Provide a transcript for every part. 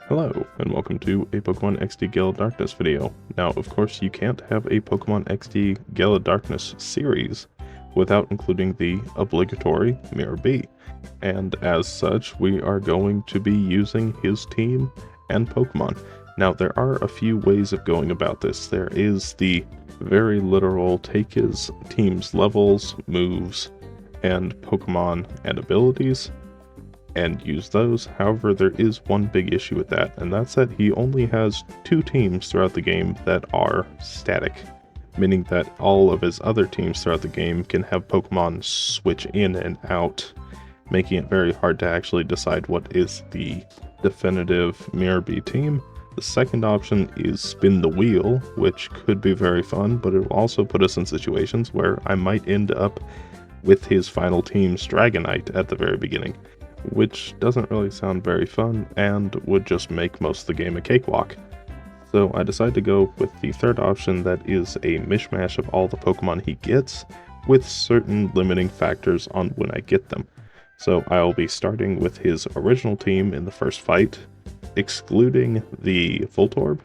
Hello, and welcome to a Pokemon XD Gale of Darkness video. Now, of course, you can't have a Pokemon XD Gale of Darkness series without including the obligatory Miror B. And as such, we are going to be using his team and Pokemon. Now, there are a few ways of going about this. There is the very literal take his team's levels, moves, and Pokemon and abilities, and use those. However, there is one big issue with that, and that's that he only has 2 teams throughout the game that are static, meaning that all of his other teams throughout the game can have Pokemon switch in and out, making it very hard to actually decide what is the definitive Miror B team. The second option is spin the wheel, which could be very fun, but it will also put us in situations where I might end up with his final team's Dragonite at the very beginning, which doesn't really sound very fun and would just make most of the game a cakewalk. So I decided to go with the third option, that is a mishmash of all the Pokemon he gets, with certain limiting factors on when I get them. So I'll be starting with his original team in the first fight. Excluding the Voltorb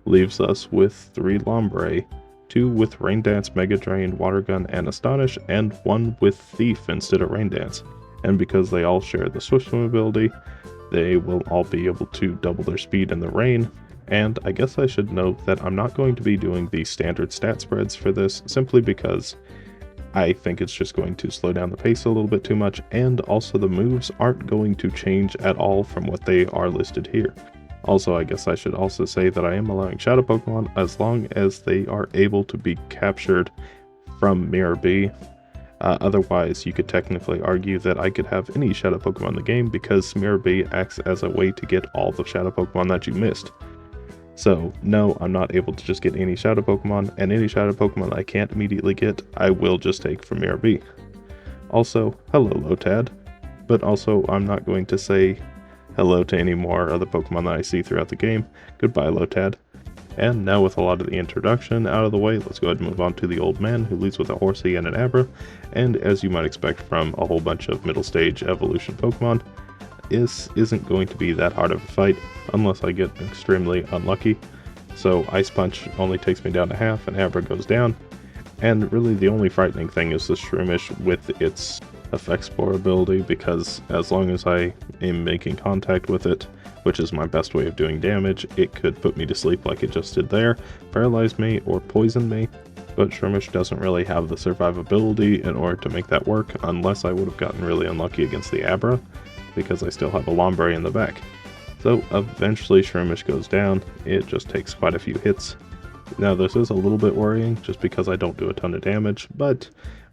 leaves us with 3 Lombre, 2 with Rain Dance, Mega Drain, Water Gun, and Astonish, and 1 with Thief instead of Rain Dance. And because they all share the Swift Swim ability, they will all be able to double their speed in the rain. And I guess I should note that I'm not going to be doing the standard stat spreads for this, simply because I think it's just going to slow down the pace a little bit too much, and also the moves aren't going to change at all from what they are listed here. Also, I guess I should also say that I am allowing Shadow Pokemon as long as they are able to be captured from Miror B. Otherwise, you could technically argue that I could have any Shadow Pokemon in the game, because Miror B acts as a way to get all the Shadow Pokemon that you missed. So, no, I'm not able to just get any Shadow Pokemon, and any Shadow Pokemon I can't immediately get, I will just take from Miror B. Also, hello Lotad, but also I'm not going to say hello to any more of the Pokemon that I see throughout the game. Goodbye, Lotad. And now, with a lot of the introduction out of the way, let's go ahead and move on to the old man, who leads with a Horsey and an Abra. And as you might expect from a whole bunch of middle stage evolution Pokemon, this isn't going to be that hard of a fight unless I get extremely unlucky. So Ice Punch only takes me down to half, and Abra goes down. And really the only frightening thing is the Shroomish with its Effect Spore ability, because as long as I am making contact with it, which is my best way of doing damage, it could put me to sleep like it just did there, paralyze me, or poison me. But Shroomish doesn't really have the survivability in order to make that work, unless I would have gotten really unlucky against the Abra, because I still have a Lombre in the back. So eventually Shroomish goes down. It just takes quite a few hits. Now this is a little bit worrying, just because I don't do a ton of damage, but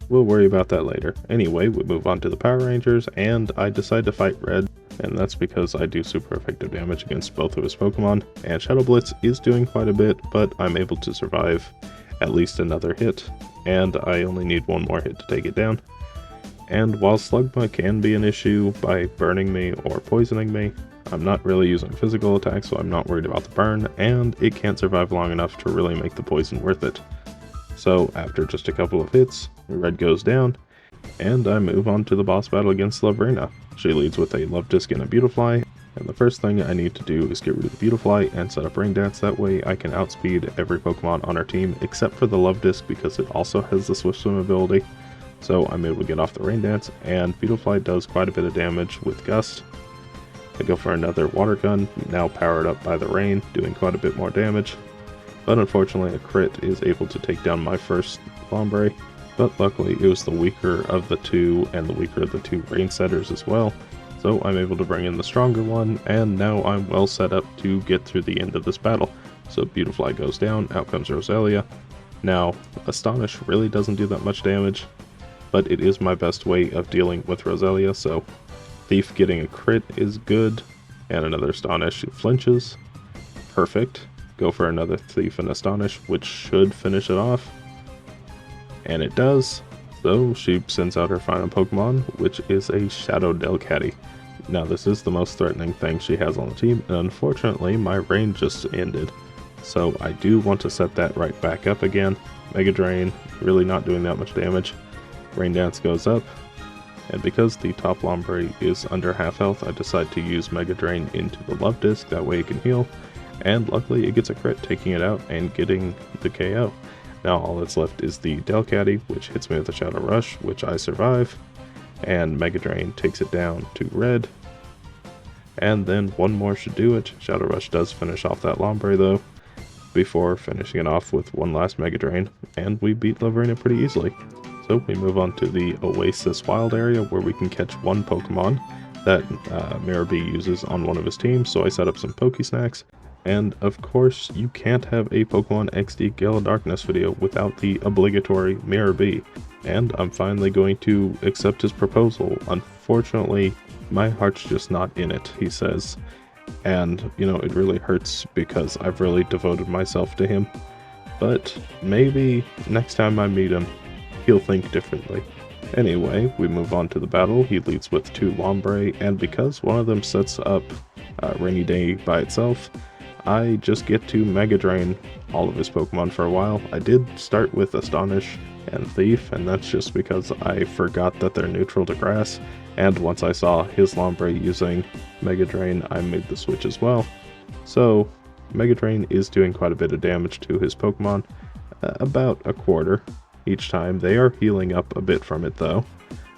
we'll worry about that later. Anyway, we move on to the Power Rangers, and I decide to fight Red, and that's because I do super effective damage against both of his Pokemon, and Shadow Blitz is doing quite a bit, but I'm able to survive at least another hit, and I only need one more hit to take it down. And while Slugma can be an issue by burning me or poisoning me, I'm not really using physical attacks, so I'm not worried about the burn, and it can't survive long enough to really make the poison worth it. So after just a couple of hits, Red goes down, and I move on to the boss battle against Lovrina. She leads with a Love Disc and a Beautifly, and the first thing I need to do is get rid of the Beautifly and set up Rain Dance. That way I can outspeed every Pokemon on our team except for the Love Disc, because it also has the Swift Swim ability. So I'm able to get off the Rain Dance, and Beautifly does quite a bit of damage with Gust. I go for another Water Gun, now powered up by the rain, doing quite a bit more damage. But unfortunately a crit is able to take down my first Lombre, but luckily it was the weaker of the two, and the weaker of the 2 Rain Setters as well. So I'm able to bring in the stronger one, and now I'm well set up to get through the end of this battle. So Beautifly goes down, out comes Roselia. Now, Astonish really doesn't do that much damage, but it is my best way of dealing with Roselia, so Thief getting a crit is good, and another Astonish flinches. Perfect. Go for another Thief and Astonish, which should finish it off. And it does. So she sends out her final Pokemon, which is a Shadow Delcatty. Now this is the most threatening thing she has on the team, and unfortunately my range just ended. So I do want to set that right back up again. Mega Drain, really not doing that much damage. Rain Dance goes up, And because the top Lombre is under half health, I decide to use Mega Drain into the Love Disc, that way it can heal. And luckily it gets a crit, taking it out and getting the KO. Now all that's left is the Delcatty, which hits me with a Shadow Rush, which I survive. And Mega Drain takes it down to red. And then one more should do it. Shadow Rush does finish off that Lombre though, before finishing it off with one last Mega Drain. And we beat Loverina pretty easily. So we move on to the Oasis Wild area, where we can catch one Pokemon that Miror B uses on one of his teams. So I set up some Pokesnacks. And of course, you can't have a Pokemon XD Gale of Darkness video without the obligatory Miror B. And I'm finally going to accept his proposal. Unfortunately, my heart's just not in it, he says. And, you know, it really hurts because I've really devoted myself to him. But maybe next time I meet him, he'll think differently. Anyway, we move on to the battle. He leads with 2 Lombre, and because one of them sets up Rainy Day by itself, I just get to Mega Drain all of his Pokemon for a while. I did start with Astonish and Thief, and that's just because I forgot that they're neutral to Grass, and once I saw his Lombre using Mega Drain, I made the switch as well. So, Mega Drain is doing quite a bit of damage to his Pokemon, about a quarter each time. They are healing up a bit from it though.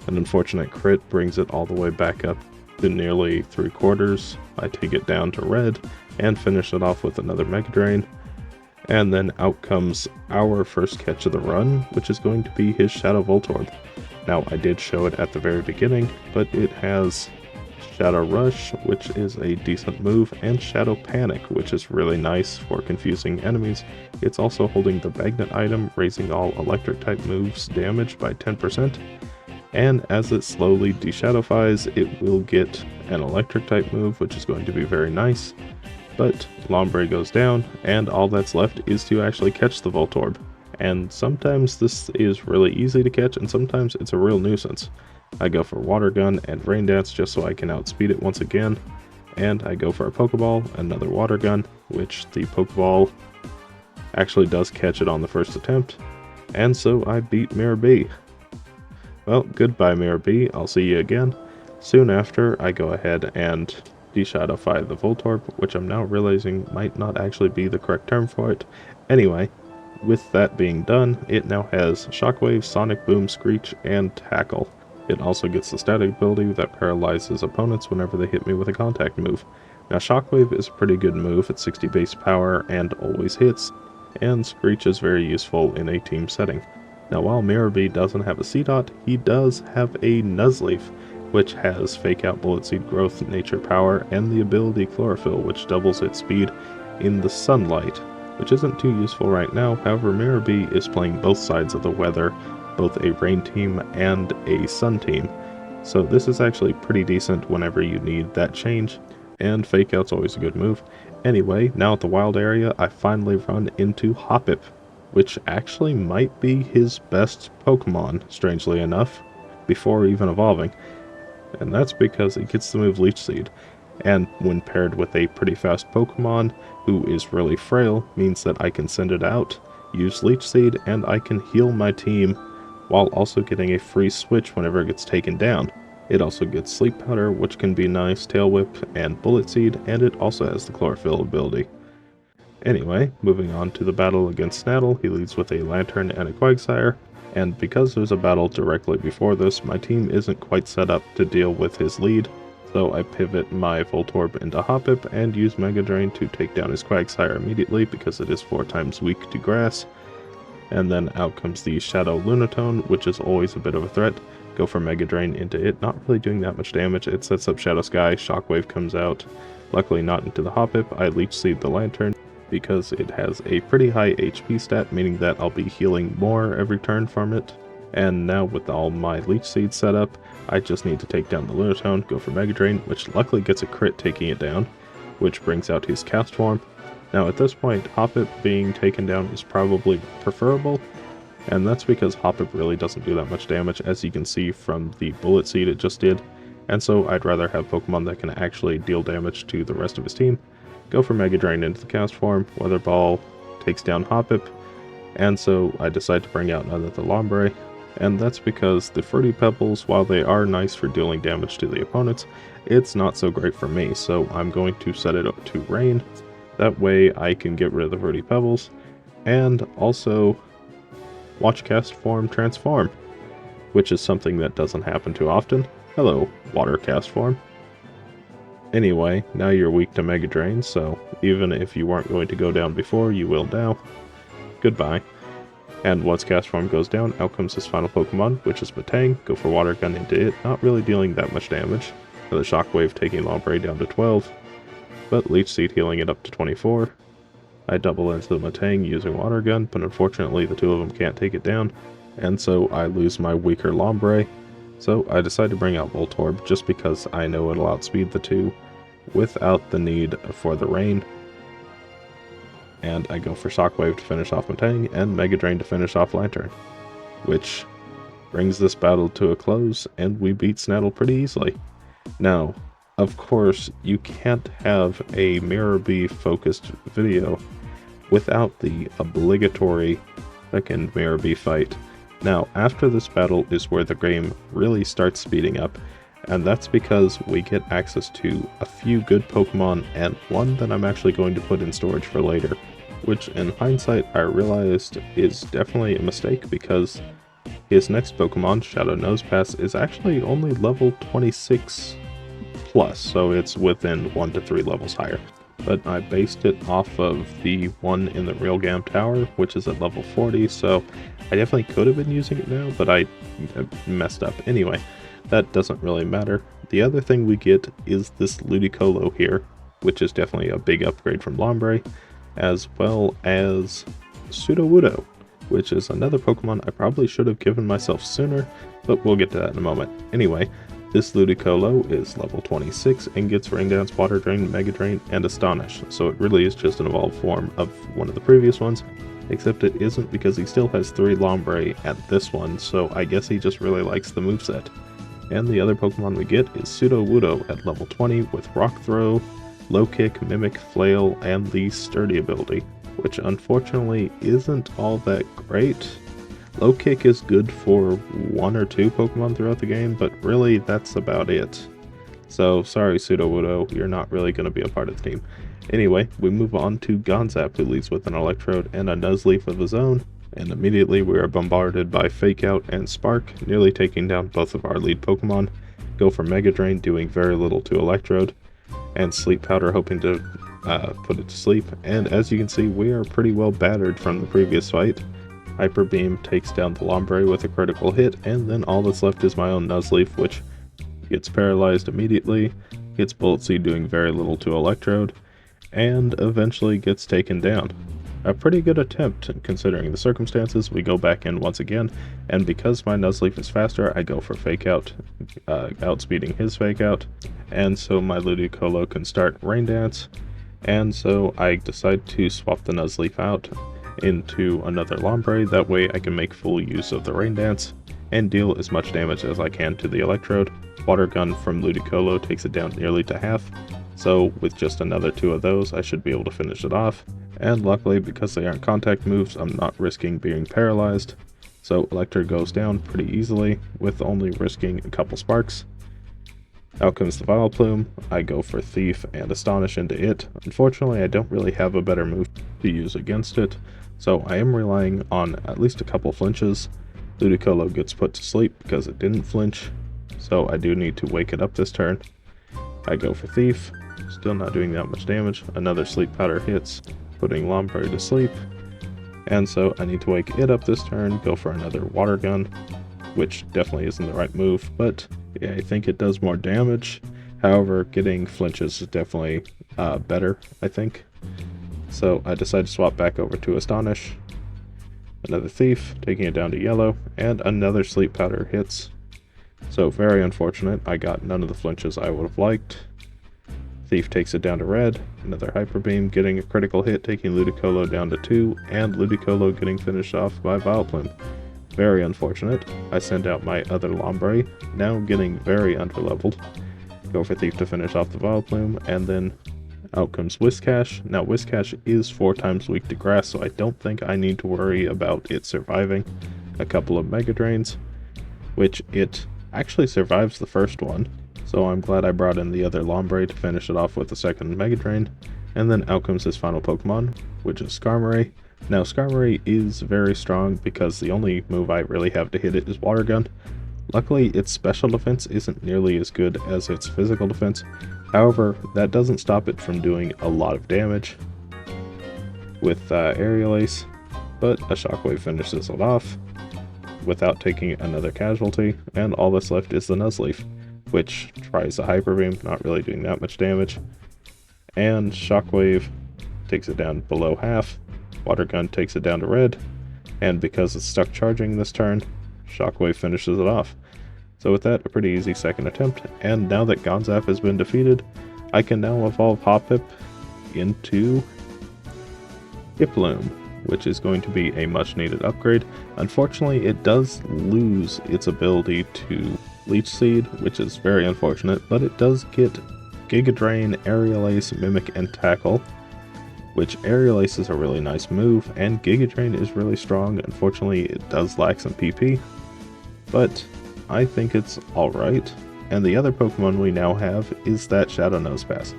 An unfortunate crit brings it all the way back up to nearly 3/4. I take it down to red and finish it off with another Mega Drain. And then out comes our first catch of the run, which is going to be his Shadow Voltorb. Now I did show it at the very beginning, but it has Shadow Rush, which is a decent move, and Shadow Panic, which is really nice for confusing enemies. It's also holding the Magnet item, raising all electric type moves damage by 10%. And as it slowly deshadowfies, it will get an electric type move, which is going to be very nice. But Lombre goes down, and all that's left is to actually catch the Voltorb. And sometimes this is really easy to catch, and sometimes it's a real nuisance. I go for Water Gun and Rain Dance just so I can outspeed it once again. And I go for a Pokeball, another Water Gun, which the Pokeball actually does catch it on the first attempt. And so I beat Miror B. Well, goodbye Miror B, I'll see you again. Soon after, I go ahead and deshadowfy the Voltorb, which I'm now realizing might not actually be the correct term for it. Anyway, with that being done, it now has Shockwave, Sonic Boom, Screech, and Tackle. It also gets the static ability that paralyzes opponents whenever they hit me with a contact move. Now Shockwave is a pretty good move at 60 base power and always hits, and Screech is very useful in a team setting. Now while Miror B doesn't have a C-Dot, he does have a Nuzleaf, which has Fake Out, Bullet Seed Growth, Nature Power, and the ability Chlorophyll, which doubles its speed in the sunlight, which isn't too useful right now. However, Miror B is playing both sides of the weather, both a rain team and a sun team. So this is actually pretty decent whenever you need that change, and Fake Out's always a good move. Anyway, now at the wild area, I finally run into Hoppip, which actually might be his best Pokemon, strangely enough, before even evolving. And that's because it gets the move Leech Seed, and when paired with a pretty fast Pokemon who is really frail, means that I can send it out, use Leech Seed, and I can heal my team while also getting a free switch whenever it gets taken down. It also gets Sleep Powder, which can be nice, Tail Whip, and Bullet Seed, and it also has the Chlorophyll ability. Anyway, moving on to the battle against Snaddle, he leads with a Lantern and a Quagsire, and because there's a battle directly before this, my team isn't quite set up to deal with his lead, so I pivot my Voltorb into Hoppip and use Mega Drain to take down his Quagsire immediately because it is 4 times weak to Grass. And then out comes the Shadow Lunatone, which is always a bit of a threat. Go for Mega Drain into it, not really doing that much damage. It sets up Shadow Sky, Shockwave comes out, luckily not into the Hoppip. I Leech Seed the Lantern because it has a pretty high HP stat, meaning that I'll be healing more every turn from it. And now with all my Leech Seeds set up, I just need to take down the Lunatone, go for Mega Drain, which luckily gets a crit taking it down, which brings out his Cast Form. Now at this point, Hoppip being taken down is probably preferable, and that's because Hoppip really doesn't do that much damage, as you can see from the Bullet Seed it just did, and so I'd rather have Pokemon that can actually deal damage to the rest of his team. Go for Mega Drain into the Cast Form, Weather Ball takes down Hoppip, and so I decide to bring out another Lombre, and that's because the Fruity Pebbles, while they are nice for dealing damage to the opponents, it's not so great for me, so I'm going to set it up to Rain. That way I can get rid of the Fruity Pebbles, and also watch Cast Form transform, which is something that doesn't happen too often. Hello, Water Cast Form. Anyway, now you're weak to Mega Drain, so even if you weren't going to go down before, you will now. Goodbye. And once Cast Form goes down, out comes his final Pokemon, which is Matang. Go for Water Gun into it, not really dealing that much damage. For the Shockwave taking Lombre down to 12, but Leech Seed healing it up to 24. I double into the Matang using Water Gun, but unfortunately the two of them can't take it down, and so I lose my weaker Lombre. So I decide to bring out Voltorb just because I know it'll outspeed the two without the need for the rain. And I go for Shockwave to finish off Matang and Mega Drain to finish off Lantern, which brings this battle to a close, and we beat Snaddle pretty easily. Now, of course, you can't have a Miror B focused video without the obligatory second Miror B fight. Now, after this battle is where the game really starts speeding up, and that's because we get access to a few good Pokemon and one that I'm actually going to put in storage for later, which in hindsight I realized is definitely a mistake because his next Pokemon, Shadow Nosepass, is actually only level 26 plus, so it's within 1 to 3 levels higher. But I based it off of the one in the Real Gam Tower, which is at level 40, so I definitely could have been using it now, but I messed up. Anyway, that doesn't really matter. The other thing we get is this Ludicolo here, which is definitely a big upgrade from Lombre, as well as Sudowoodo, which is another Pokemon I probably should have given myself sooner, but we'll get to that in a moment. Anyway, this Ludicolo is level 26 and gets Rain Dance, Water Drain, Mega Drain, and Astonish, so it really is just an evolved form of one of the previous ones, except it isn't because he still has 3 Lombre at this one, so I guess he just really likes the moveset. And the other Pokemon we get is Sudowoodo at level 20 with Rock Throw, Low Kick, Mimic, Flail, and the Sturdy ability, which unfortunately isn't all that great. Low Kick is good for 1 or 2 Pokemon throughout the game, but really that's about it. So sorry Sudowoodo, you're not really going to be a part of the team. Anyway, we move on to Gonzap, who leads with an Electrode and a Nuzleaf of his own, and immediately we are bombarded by Fake Out and Spark, nearly taking down both of our lead Pokemon. Go for Mega Drain, doing very little to Electrode, and Sleep Powder hoping to put it to sleep, and as you can see we are pretty well battered from the previous fight. Hyper Beam takes down the Lombre with a critical hit, and then all that's left is my own Nuzleaf, which gets paralyzed immediately, gets Bullet Seed doing very little to Electrode, and eventually gets taken down. A pretty good attempt considering the circumstances. We go back in once again, and because my Nuzleaf is faster, I go for Fake Out, outspeeding his Fake Out, and so my Ludicolo can start Rain Dance, and so I decide to swap the Nuzleaf out into another Lombre, that way I can make full use of the Rain Dance and deal as much damage as I can to the Electrode. Water Gun from Ludicolo takes it down nearly to half, so with just another 2 of those I should be able to finish it off, and luckily because they aren't contact moves I'm not risking being paralyzed, so Electrode goes down pretty easily with only risking a couple sparks. Out comes the Vileplume. I go for Thief and Astonish into it. Unfortunately I don't really have a better move to use against it, so I am relying on at least a couple flinches. Ludicolo gets put to sleep because it didn't flinch, so I do need to wake it up this turn. I go for Thief, still not doing that much damage. Another Sleep Powder hits, putting Lombre to sleep, and so I need to wake it up this turn, go for another Water Gun, which definitely isn't the right move, but yeah, I think it does more damage. However, getting flinches is definitely better, I think. So I decide to swap back over to Astonish. Another Thief, taking it down to yellow, and another Sleep Powder hits. So very unfortunate, I got none of the flinches I would have liked. Thief takes it down to red, another Hyper Beam getting a critical hit, taking Ludicolo down to 2, and Ludicolo getting finished off by Vileplume. Very unfortunate. I send out my other Lombre, now getting very underleveled. Go for Thief to finish off the Vileplume, and then out comes Whiscash. Now Whiscash is 4 times weak to grass, so I don't think I need to worry about it surviving. a couple of Mega Drains, which it actually survives the first one. So I'm glad I brought in the other Lombre to finish it off with the second Mega Drain. And then out comes his final Pokemon, which is Skarmory. Now Skarmory is very strong because the only move I really have to hit it is Water Gun. Luckily, its special defense isn't nearly as good as its physical defense. However, that doesn't stop it from doing a lot of damage with Aerial Ace, but a Shockwave finishes it off without taking another casualty, and all that's left is the Nuzleaf, which tries a Hyper Beam, not really doing that much damage, and Shockwave takes it down below half, Water Gun takes it down to red, and because it's stuck charging this turn, Shockwave finishes it off. So with that, a pretty easy second attempt, and now that Gonzap has been defeated, I can now evolve Hoppip into Skiploom, which is going to be a much needed upgrade. Unfortunately, it does lose its ability to Leech Seed, which is very unfortunate, but it does get Giga Drain, Aerial Ace, Mimic, and Tackle, which Aerial Ace is a really nice move, and Giga Drain is really strong. Unfortunately, it does lack some PP, but I think it's alright. And the other Pokemon we now have is that Shadow Nosepass.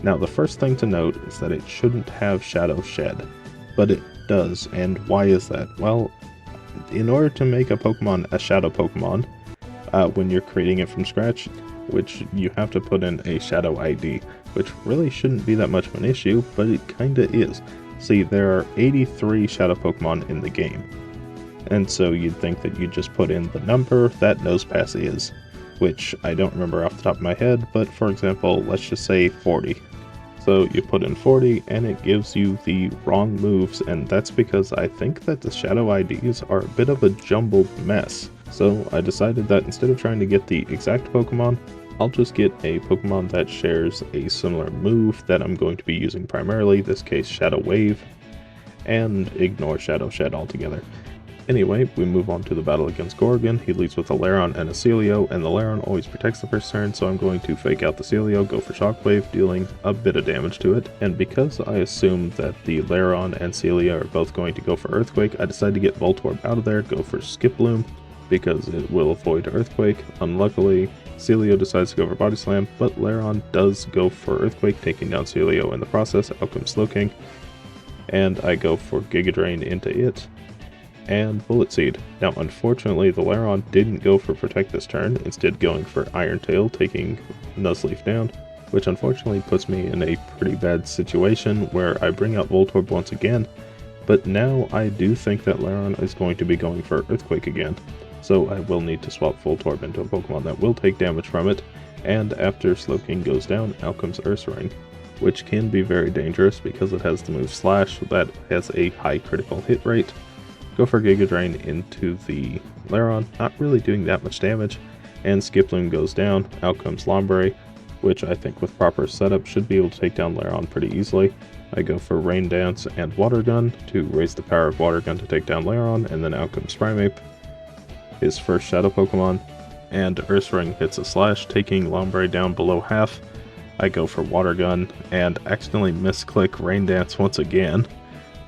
Now, the first thing to note is that it shouldn't have Shadow Shed, but it does, and why is that? Well, in order to make a Pokemon a Shadow Pokemon, when you're creating it from scratch, which you have to put in a Shadow ID, which really shouldn't be that much of an issue, but it kinda is. See, there are 83 Shadow Pokemon in the game, and so you'd think that you'd just put in the number that Nosepass is, which I don't remember off the top of my head, but for example, let's just say 40. So you put in 40 and it gives you the wrong moves, and that's because I think that the Shadow IDs are a bit of a jumbled mess. So I decided that instead of trying to get the exact Pokemon, I'll just get a Pokemon that shares a similar move that I'm going to be using primarily, this case Shadow Wave, and ignore Shadow Shed altogether. Anyway, we move on to the battle against Gorgon. He leads with a Lairon and a Celio, and the Lairon always protects the first turn, so I'm going to fake out the Celio, go for Shockwave, dealing a bit of damage to it. And because I assume that the Lairon and Celio are both going to go for Earthquake, I decided to get Voltorb out of there, go for Skiploom, because it will avoid Earthquake. Unluckily, Celio decides to go for Body Slam, but Lairon does go for Earthquake, taking down Celio in the process. Out comes Slowking, and I go for Giga Drain into it, and Bullet Seed. Now, unfortunately, the Lairon didn't go for Protect this turn, instead going for Iron Tail, taking Nuzleaf down, which unfortunately puts me in a pretty bad situation where I bring out Voltorb once again, but now I do think that Lairon is going to be going for Earthquake again, so I will need to swap Voltorb into a Pokemon that will take damage from it, and after Slowking goes down, out comes Ursaring, which can be very dangerous because it has the move Slash that has a high critical hit rate. Go for Giga Drain into the Lairon, not really doing that much damage, and Skiploom goes down. Out comes Lombre, which I think with proper setup should be able to take down Lairon pretty easily. I go for Rain Dance and Water Gun to raise the power of Water Gun to take down Lairon, and then out comes Primeape, his first Shadow Pokemon, and Ursaring hits a Slash, taking Lombre down below half. I go for Water Gun and accidentally misclick Rain Dance once again,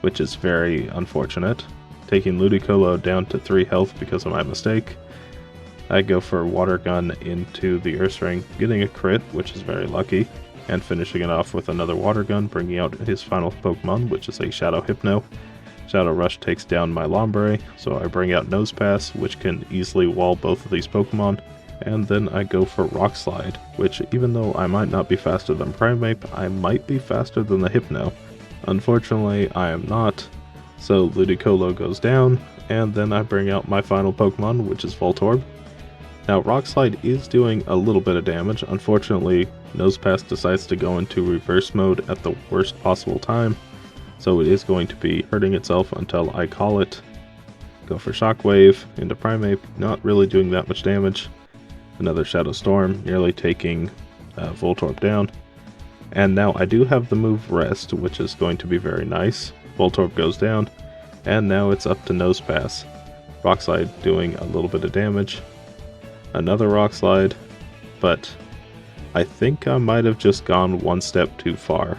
which is very unfortunate, taking Ludicolo down to 3 health because of my mistake. I go for Water Gun into the Ursaring, getting a crit, which is very lucky, and finishing it off with another Water Gun, bringing out his final Pokemon, which is a Shadow Hypno. Shadow Rush takes down my Lombre, so I bring out Nosepass, which can easily wall both of these Pokemon, and then I go for Rock Slide, which even though I might not be faster than Primeape, I might be faster than the Hypno. Unfortunately, I am not. So Ludicolo goes down, and then I bring out my final Pokemon, which is Voltorb. Now Rock Slide is doing a little bit of damage. Unfortunately, Nosepass decides to go into reverse mode at the worst possible time, so it is going to be hurting itself until I call it. Go for Shockwave into Primeape, not really doing that much damage. Another Shadow Storm, nearly taking Voltorb down. And now I do have the move Rest, which is going to be very nice. Voltorb goes down, and now it's up to Nosepass. Rock Slide doing a little bit of damage. Another Rock Slide, but I think I might have just gone one step too far,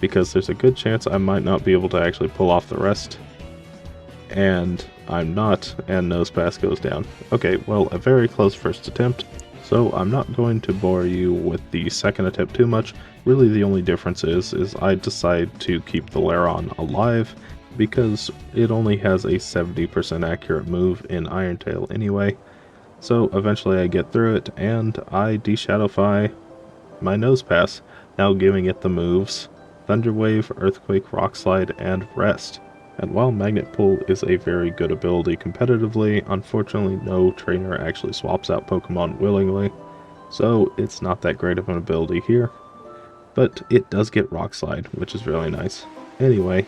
because there's a good chance I might not be able to actually pull off the rest. And I'm not, and Nosepass goes down. Okay, well, a very close first attempt, so I'm not going to bore you with the second attempt too much. Really the only difference is I decide to keep the Lairon alive, because it only has a 70% accurate move in Iron Tail anyway. So eventually I get through it, and I de-shadowfy my Nosepass, now giving it the moves Thunder Wave, Earthquake, Rock Slide, and Rest. And while Magnet Pull is a very good ability competitively, unfortunately no trainer actually swaps out Pokemon willingly, so it's not that great of an ability here. But it does get Rock Slide, which is really nice. Anyway,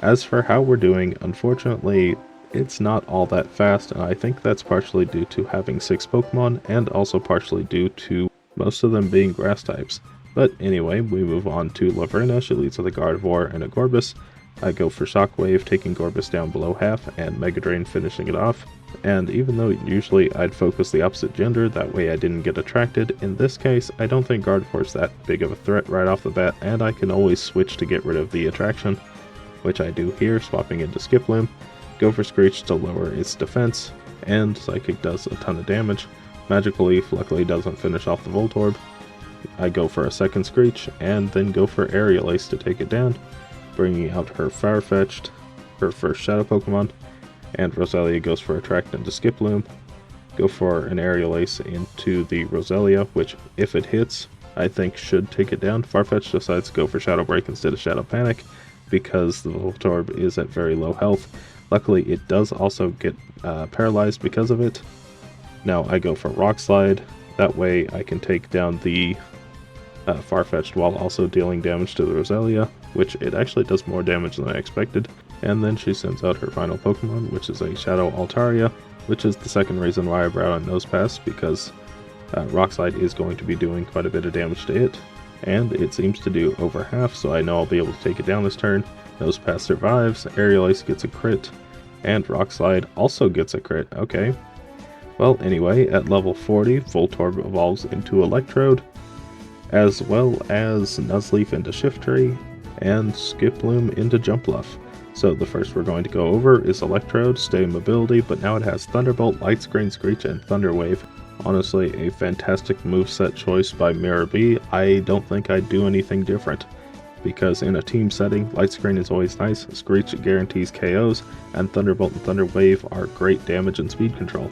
as for how we're doing, unfortunately it's not all that fast, and I think that's partially due to having 6 Pokemon, and also partially due to most of them being grass types. But anyway, we move on to Laverna. She leads with a Gardevoir and a Gorbis. I go for Shockwave, taking Gorbis down below half, and Mega Drain finishing it off. And even though usually I'd focus the opposite gender, that way I didn't get attracted, in this case I don't think Gardevoir's that big of a threat right off the bat, and I can always switch to get rid of the attraction, which I do here, swapping into Skiploom. Go for Screech to lower its defense, and Psychic does a ton of damage. Magical Leaf luckily doesn't finish off the Voltorb. I go for a second Screech, and then go for Aerial Ace to take it down, bringing out her Farfetch'd, her first Shadow Pokemon, and Roselia goes for Attract into Skiploom. Go for an Aerial Ace into the Roselia, which, if it hits, I think should take it down. Farfetch'd decides to go for Shadow Break instead of Shadow Panic, because the Voltorb is at very low health. Luckily, it does also get paralyzed because of it. Now I go for Rock Slide, that way I can take down the Farfetch'd while also dealing damage to the Roselia, which it actually does more damage than I expected. And then she sends out her final Pokemon, which is a Shadow Altaria, which is the second reason why I brought on Nosepass, because Rock Slide is going to be doing quite a bit of damage to it, and it seems to do over half, so I know I'll be able to take it down this turn. Nosepass survives, Aerial Ace gets a crit, and Rock Slide also gets a crit. Okay. Well, anyway, at level 40, Voltorb evolves into Electrode, as well as Nuzleaf into Shiftry, and Skiploom into Jumpluff. So the first we're going to go over is Electrode, stay mobility, but now it has Thunderbolt, Light Screen, Screech, and Thunder Wave. Honestly, a fantastic moveset choice by Miror B. I don't think I'd do anything different, because in a team setting, Light Screen is always nice, Screech guarantees KOs, and Thunderbolt and Thunder Wave are great damage and speed control.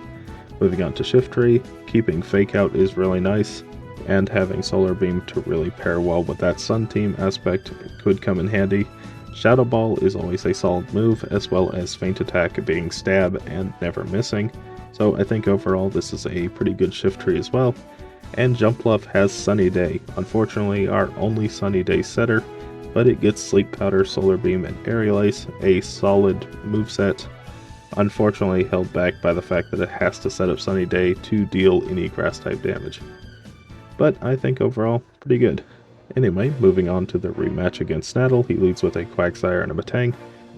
Moving on to Shiftry, keeping Fake Out is really nice, and having Solar Beam to really pair well with that Sun Team aspect could come in handy. Shadow Ball is always a solid move, as well as Feint Attack being stab and never missing, so I think overall this is a pretty good Shiftry as well. And Jumpluff has Sunny Day, unfortunately our only Sunny Day setter, but it gets Sleep Powder, Solar Beam, and Aerial Ace, a solid moveset, unfortunately held back by the fact that it has to set up Sunny Day to deal any grass type damage. But I think overall, pretty good. Anyway, moving on to the rematch against Snaddle, he leads with a Quagsire and a Metang.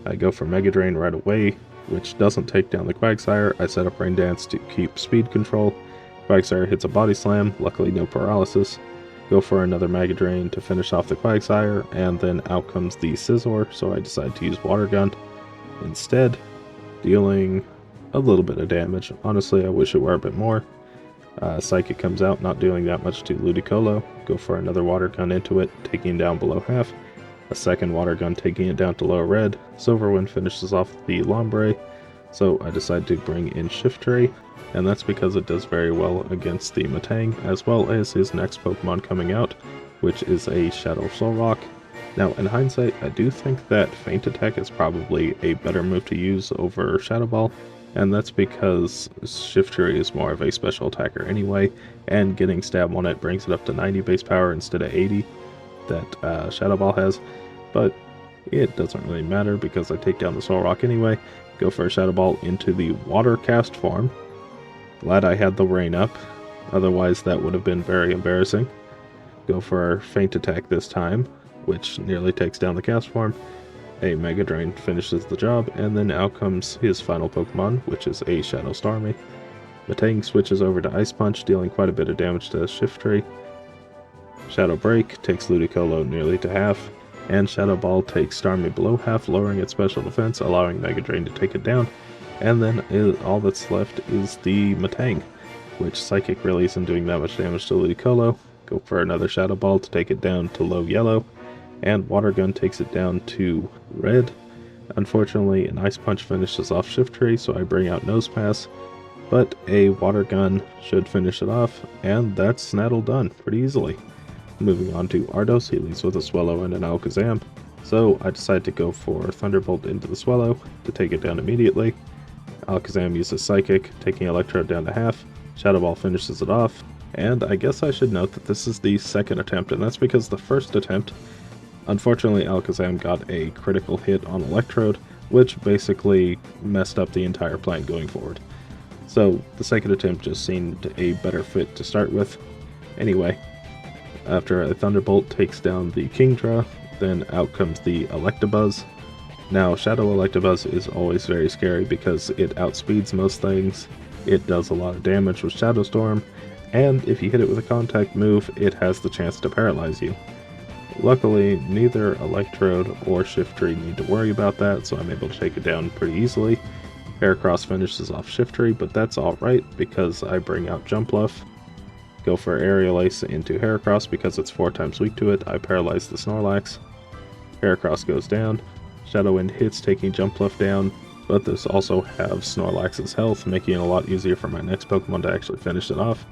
I go for Mega Drain right away, which doesn't take down the Quagsire. I set up Rain Dance to keep speed control. Quagsire hits a Body Slam, luckily no paralysis. Go for another Mega Drain to finish off the Quagsire, and then out comes the Scizor, so I decide to use Water Gun instead, dealing a little bit of damage. Honestly, I wish it were a bit more. Psychic comes out, not doing that much to Ludicolo. Go for another Water Gun into it, taking it down below half. A second Water Gun taking it down to low red. Silverwind finishes off the Lombre, so I decide to bring in Shiftry, and that's because it does very well against the Metang, as well as his next Pokemon coming out, which is a Shadow Soul Rock. Now, in hindsight, I do think that Feint Attack is probably a better move to use over Shadow Ball, and that's because Shiftry is more of a special attacker anyway, and getting Stab on it brings it up to 90 base power instead of 80 that Shadow Ball has, but it doesn't really matter because I take down the Soul Rock anyway. Go for a Shadow Ball into the Water Cast form. Glad I had the Rain up, otherwise that would have been very embarrassing. Go for Feint Attack this time, which nearly takes down the Cast form. A Mega Drain finishes the job, and then out comes his final Pokemon, which is a Shadow Starmie. Metang switches over to Ice Punch, dealing quite a bit of damage to Shiftry. Shadow Break takes Ludicolo nearly to half, and Shadow Ball takes Starmie below half, lowering its special defense, allowing Mega Drain to take it down. And then all that's left is the Metang, which Psychic really isn't doing that much damage to Ludicolo. Go for another Shadow Ball to take it down to low yellow, and Water Gun takes it down to red. Unfortunately, an Ice Punch finishes off Shiftry, so I bring out Nosepass, but a Water Gun should finish it off, and that's Snaddle done pretty easily. Moving on to Ardos, he leads with a Swellow and an Alakazam, so I decide to go for Thunderbolt into the Swellow to take it down immediately. Alakazam uses Psychic, taking Electrode down to half. Shadow Ball finishes it off, and I guess I should note that this is the second attempt, and that's because the first attempt, unfortunately, Alakazam got a critical hit on Electrode, which basically messed up the entire plan going forward. So the second attempt just seemed a better fit to start with. Anyway, after a Thunderbolt takes down the Kingdra, then out comes the Electabuzz. Now, Shadow Electabuzz is always very scary because it outspeeds most things, it does a lot of damage with Shadow Storm, and if you hit it with a contact move, it has the chance to paralyze you. Luckily, neither Electrode or Shiftry need to worry about that, so I'm able to take it down pretty easily. Heracross finishes off Shiftry, but that's alright because I bring out Jumpluff. Go for Aerial Ace into Heracross because it's 4 times weak to it. I paralyze the Snorlax. Heracross goes down. Shadow Wind hits, taking Jumpluff down, but this also halves Snorlax's health, making it a lot easier for my next Pokemon to actually finish it off.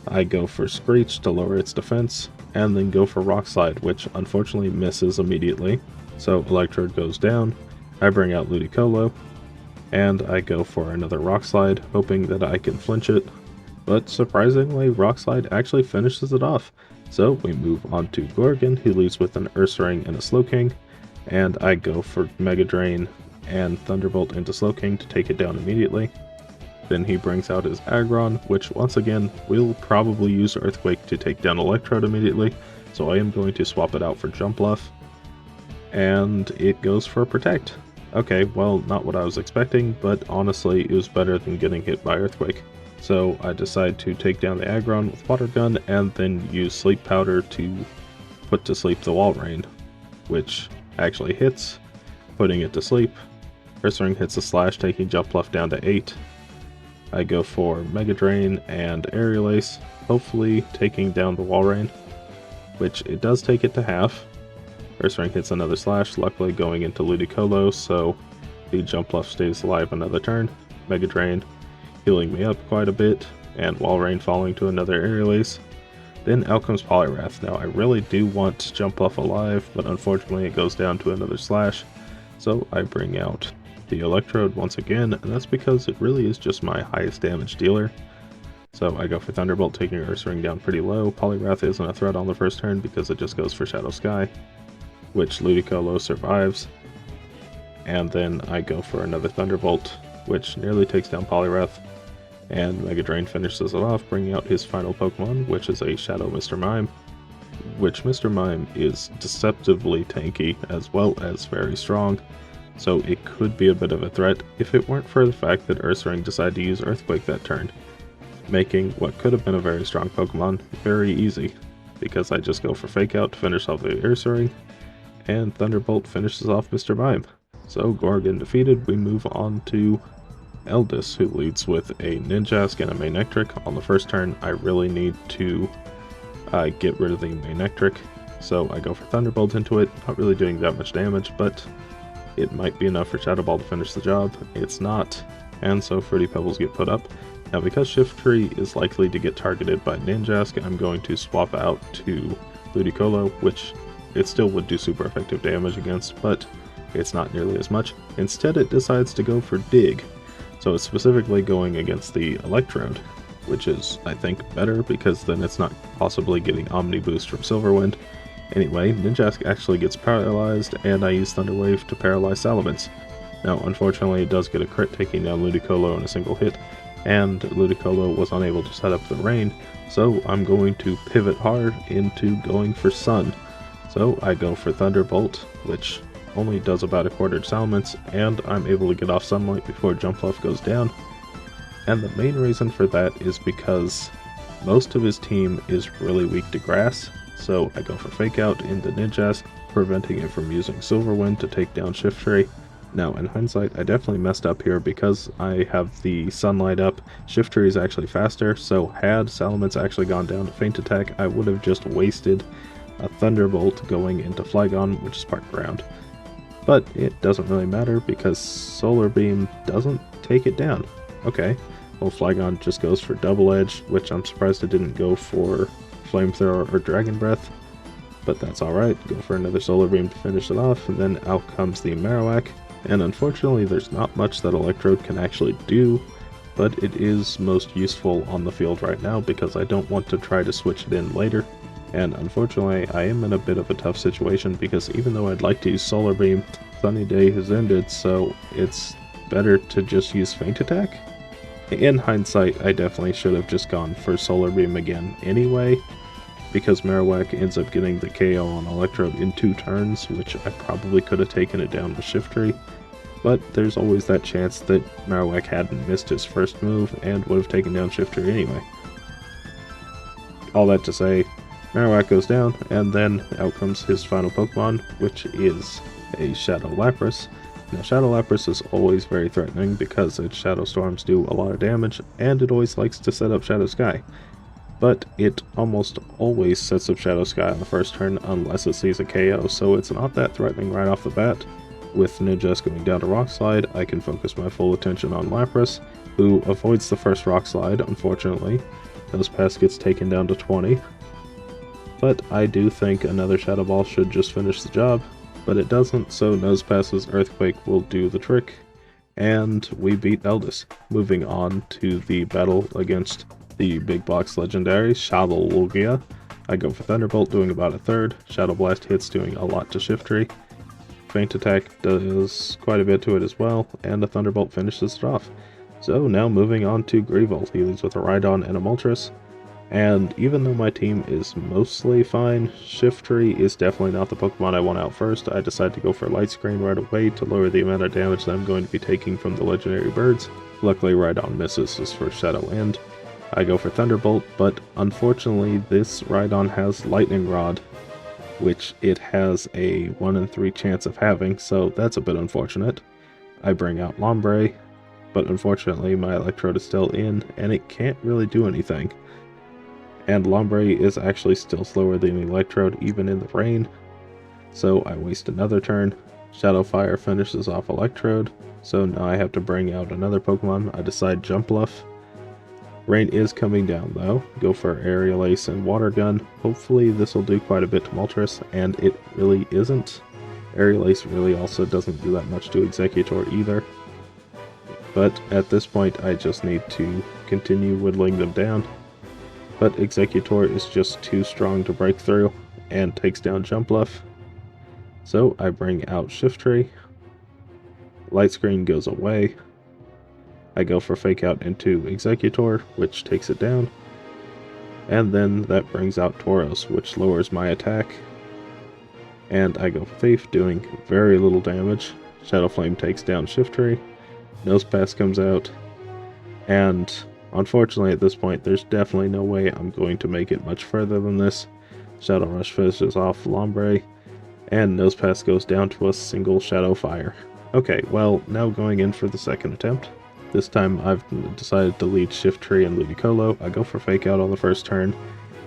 I go for Screech to lower its defense, and then go for Rock Slide, which unfortunately misses immediately. So Electrode goes down. I bring out Ludicolo, and I go for another Rock Slide, hoping that I can flinch it. But surprisingly, Rock Slide actually finishes it off. So we move on to Gorgon, who leads with an Ursaring and a Slowking, and I go for Mega Drain and Thunderbolt into Slowking to take it down immediately. Then he brings out his Aggron, which once again will probably use Earthquake to take down Electrode immediately, so I am going to swap it out for Jumpluff. And it goes for Protect. Okay, well, not what I was expecting, but honestly, it was better than getting hit by Earthquake. So I decide to take down the Aggron with Water Gun, and then use Sleep Powder to put to sleep the Walrein, which actually hits, putting it to sleep. Ursaring hits a Slash, taking Jumpluff down to 8. I go for Mega Drain and Aerial Ace, hopefully taking down the Walrein, which it does take it to half. Ursaring hits another Slash, luckily going into Ludicolo, so the Jumpluff stays alive another turn. Mega Drain healing me up quite a bit, and Walrein falling to another Aerial Ace. Then out comes Poliwrath. Now I really do want Jumpluff alive, but unfortunately it goes down to another Slash, so I bring out the Electrode once again, and that's because it really is just my highest damage dealer. So I go for Thunderbolt, taking Ursaring down pretty low. Poliwrath isn't a threat on the first turn because it just goes for Shadow Sky, which Ludicolo survives. And then I go for another Thunderbolt, which nearly takes down Poliwrath, and Mega Drain finishes it off, bringing out his final Pokemon, which is a Shadow Mr. Mime, which Mr. Mime is deceptively tanky as well as very strong, so it could be a bit of a threat if it weren't for the fact that Ursaring decided to use Earthquake that turn, making what could have been a very strong Pokemon very easy, because I just go for Fake Out to finish off the Ursaring, and Thunderbolt finishes off Mr. Mime. So Gorgon defeated, we move on to Eldis, who leads with a Ninjask and a Manectric. On the first turn, I really need to get rid of the Manectric, so I go for Thunderbolt into it, not really doing that much damage, but it might be enough for Shadow Ball to finish the job. It's not, and so Fruity Pebbles get put up. Now because Shiftry is likely to get targeted by Ninjask, I'm going to swap out to Ludicolo, which it still would do super effective damage against, but it's not nearly as much. Instead it decides to go for Dig. So it's specifically going against the Electrode, which is, I think, better because then it's not possibly getting Omni Boost from Silverwind. Anyway, Ninjask actually gets paralyzed, and I use Thunder Wave to paralyze Salamence. Now, unfortunately, it does get a crit, taking down Ludicolo in a single hit, and Ludicolo was unable to set up the rain, so I'm going to pivot hard into going for Sun. So I go for Thunderbolt, which only does about a quarter Salamence, and I'm able to get off Sunlight before Jumpluff goes down. And the main reason for that is because most of his team is really weak to Grass, so I go for Fake Out into Ninjask, preventing it from using Silverwind to take down Shiftry. Now, in hindsight, I definitely messed up here because I have the sunlight up. Shiftry is actually faster, so had Salamence actually gone down to Feint Attack, I would have just wasted a Thunderbolt going into Flygon, which is part ground. But it doesn't really matter because Solar Beam doesn't take it down. Okay, well, Flygon just goes for Double Edge, which I'm surprised it didn't go for Flamethrower or Dragon Breath. But that's alright, go for another Solar Beam to finish it off, and then out comes the Marowak. And unfortunately, there's not much that Electrode can actually do, but it is most useful on the field right now because I don't want to try to switch it in later. And unfortunately, I am in a bit of a tough situation because even though I'd like to use Solar Beam, Sunny Day has ended, so it's better to just use Feint Attack. In hindsight, I definitely should have just gone for Solar Beam again anyway, because Marowak ends up getting the KO on Electrode in 2 turns, which I probably could have taken it down with Shiftry, but there's always that chance that Marowak hadn't missed his first move and would have taken down Shiftry anyway. All that to say, Marowak goes down, and then out comes his final Pokemon, which is a Shadow Lapras. Now, Shadow Lapras is always very threatening because its Shadow Storms do a lot of damage, and it always likes to set up Shadow Sky. But it almost always sets up Shadow Sky on the first turn unless it sees a KO, so it's not that threatening right off the bat. With Ninjas going down to Rock Slide, I can focus my full attention on Lapras, who avoids the first Rock Slide, unfortunately. Nosepass gets taken down to 20. But I do think another Shadow Ball should just finish the job, but it doesn't, so Nosepass's Earthquake will do the trick, and we beat Eldis. Moving on to the battle against the big box legendary, Shadowlugia. I go for Thunderbolt, doing about a third. Shadow Blast hits, doing a lot to Shiftry. Feint Attack does quite a bit to it as well, and a Thunderbolt finishes it off. So now moving on to Greavil. He leads with a Rhydon and a Moltres. And even though my team is mostly fine, Shiftry is definitely not the Pokemon I want out first. I decide to go for Light Screen right away to lower the amount of damage that I'm going to be taking from the legendary birds. Luckily, Rhydon misses his first Shadow End. I go for Thunderbolt, but unfortunately this Rhydon has Lightning Rod, which it has a 1 in 3 chance of having, so that's a bit unfortunate. I bring out Lombre, but unfortunately my Electrode is still in, and it can't really do anything. And Lombre is actually still slower than Electrode, even in the rain, so I waste another turn. Shadow Fire finishes off Electrode, so now I have to bring out another Pokemon. I decide Jumpluff. Rain is coming down though. Go for Aerial Ace and Water Gun. Hopefully this will do quite a bit to Moltres, and it really isn't. Aerial Ace really also doesn't do that much to Executor either. But at this point I just need to continue whittling them down. But Executor is just too strong to break through, and takes down Jumpluff. So I bring out Shiftry. Light Screen goes away. I go for Fake Out into Executor, which takes it down. And then that brings out Tauros, which lowers my attack. And I go for Thief, doing very little damage. Shadow Flame takes down Shiftry. Nosepass comes out. And unfortunately at this point, there's definitely no way I'm going to make it much further than this. Shadow Rush finishes off Lombre. And Nosepass goes down to a single Shadow Fire. Okay, well, now going in for the second attempt. This time I've decided to lead Shiftry and Ludicolo. I go for Fake Out on the first turn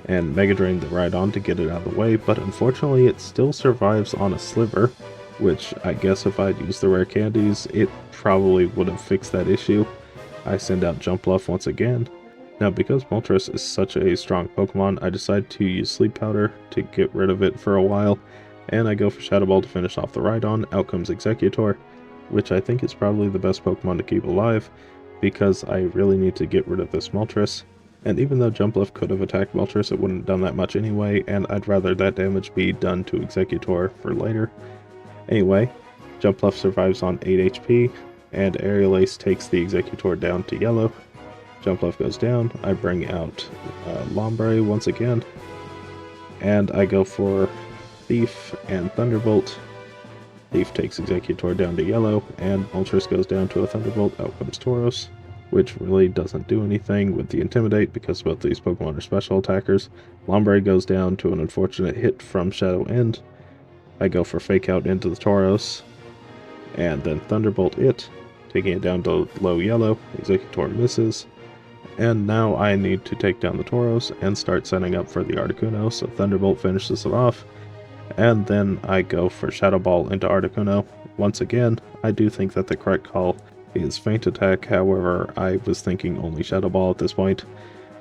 and Mega Drain the Rhydon to get it out of the way, but unfortunately it still survives on a Sliver, which I guess if I'd used the rare candies, it probably would have fixed that issue. I send out Jumpluff once again. Now because Moltres is such a strong Pokemon, I decide to use Sleep Powder to get rid of it for a while, and I go for Shadow Ball to finish off the Rhydon. Out comes Executor, which I think is probably the best Pokemon to keep alive, because I really need to get rid of this Moltres. And even though Jumpluff could have attacked Moltres, it wouldn't have done that much anyway, and I'd rather that damage be done to Executor for later. Anyway, Jumpluff survives on 8 HP, and Aerial Ace takes the Executor down to yellow. Jumpluff goes down, I bring out Lombre once again, and I go for Thief and Thunderbolt. Thief takes Executor down to yellow, and Moltres goes down to a Thunderbolt. Out comes Tauros, which really doesn't do anything with the Intimidate because both these Pokemon are special attackers. Lombre goes down to an unfortunate hit from Shadow End. I go for Fake Out into the Tauros. and then Thunderbolt it, taking it down to low yellow. Executor misses, and now I need to take down the Tauros and start setting up for the Articuno, so Thunderbolt finishes it off, and then I go for Shadow Ball into Articuno. Once again, I do think that the correct call is Feint Attack, however, I was thinking only Shadow Ball at this point.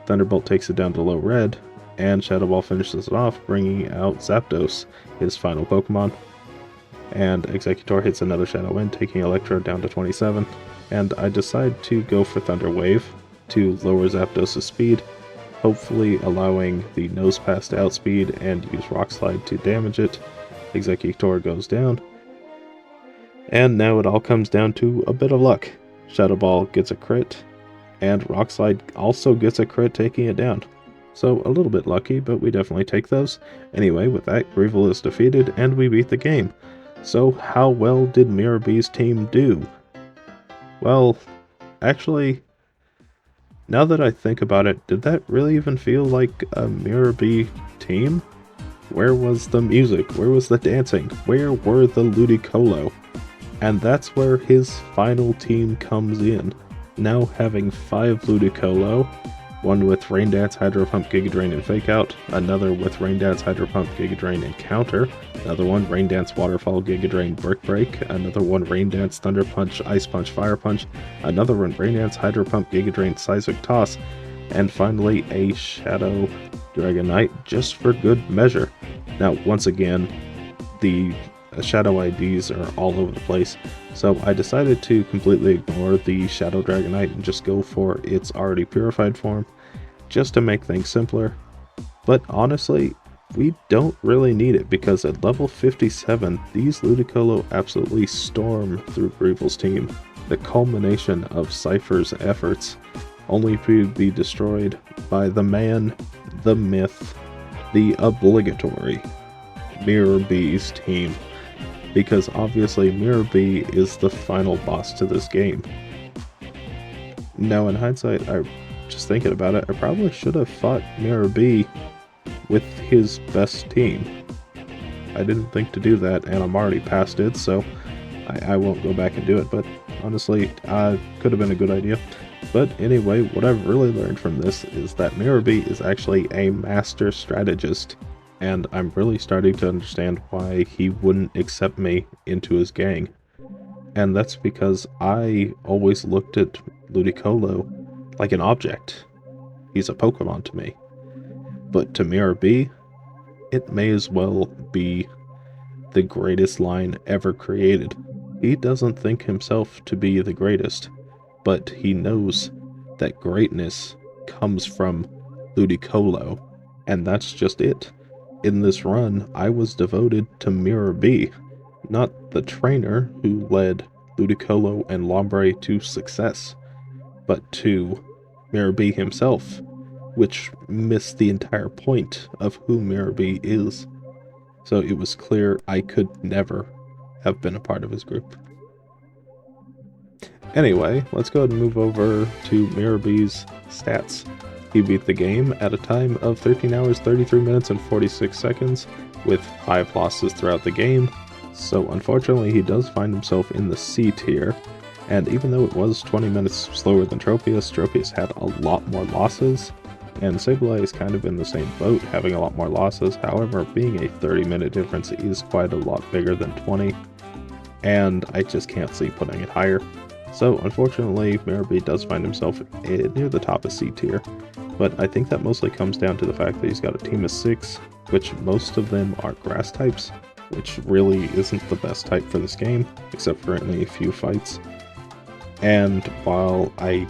Thunderbolt takes it down to low red, and Shadow Ball finishes it off, bringing out Zapdos, his final Pokemon. And Executor hits another Shadow Wind, taking Electrode down to 27, and I decide to go for Thunder Wave to lower Zapdos' speed, hopefully allowing the Nosepass to outspeed and use Rock Slide to damage it. Executor goes down, and now it all comes down to a bit of luck. Shadow Ball gets a crit, and Rock Slide also gets a crit, taking it down. So a little bit lucky, but we definitely take those. Anyway, with that, Greevil is defeated, and we beat the game. So how well did Miror B's team do? Well, actually, now that I think about it, did that really even feel like a Miror B team? Where was the music? Where was the dancing? Where were the Ludicolo? And that's where his final team comes in. Now having 5 Ludicolo, one with Rain Dance, Hydro Pump, Giga Drain, and Fake Out, another with Rain Dance, Hydro Pump, Giga Drain, and Counter, another one Rain Dance, Waterfall, Giga Drain, Brick Break, another one Rain Dance, Thunder Punch, Ice Punch, Fire Punch, another one Rain Dance, Hydro Pump, Giga Drain, Seismic Toss, and finally a Shadow Dragonite, just for good measure. Now, once again, the Shadow IDs are all over the place, so I decided to completely ignore the Shadow Dragonite and just go for its already purified form, just to make things simpler. But honestly, we don't really need it, because at level 57, these Ludicolo absolutely storm through Greevil's team, the culmination of Cipher's efforts, only to be destroyed by the man, the myth, the obligatory Miror B's team. Because obviously Miror B is the final boss to this game. Now in hindsight, just thinking about it, I probably should have fought Miror B with his best team. I didn't think to do that, and I'm already past it, so I won't go back and do it, but honestly, could have been a good idea. But anyway, what I've really learned from this is that Miror B is actually a master strategist, and I'm really starting to understand why he wouldn't accept me into his gang. And that's because I always looked at Ludicolo like an object. He's a Pokemon to me. But to Miror B, it may as well be the greatest line ever created. He doesn't think himself to be the greatest, but he knows that greatness comes from Ludicolo, and that's just it. In this run, I was devoted to Miror B, not the trainer who led Ludicolo and Lombre to success, but to Miror B himself, which missed the entire point of who Miror B is. So it was clear I could never have been a part of his group. Anyway, let's go ahead and move over to Miror B's stats. He beat the game at a time of 13 hours, 33 minutes, and 46 seconds, with 5 losses throughout the game. So unfortunately, he does find himself in the C tier, and even though it was 20 minutes slower than Tropius, Tropius had a lot more losses, and Sableye is kind of in the same boat, having a lot more losses. However, being a 30-minute difference is quite a lot bigger than 20, and I just can't see putting it higher. So unfortunately, Miror B does find himself near the top of C tier, but I think that mostly comes down to the fact that he's got a team of 6, which most of them are grass types, which really isn't the best type for this game, except for only a few fights. And while I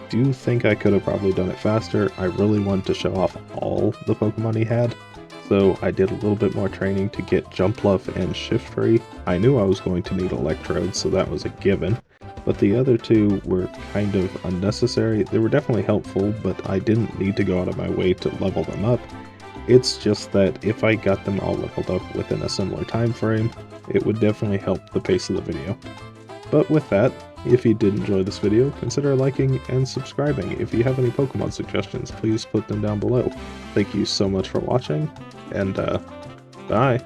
do think I could have probably done it faster, I really wanted to show off all the Pokemon he had, so I did a little bit more training to get Jumpluff and Shiftry. I knew I was going to need Electrode, so that was a given. But the other two were kind of unnecessary. They were definitely helpful, but I didn't need to go out of my way to level them up. It's just that if I got them all leveled up within a similar time frame, it would definitely help the pace of the video. But with that, if you did enjoy this video, consider liking and subscribing. If you have any Pokemon suggestions, please put them down below. Thank you so much for watching, and bye!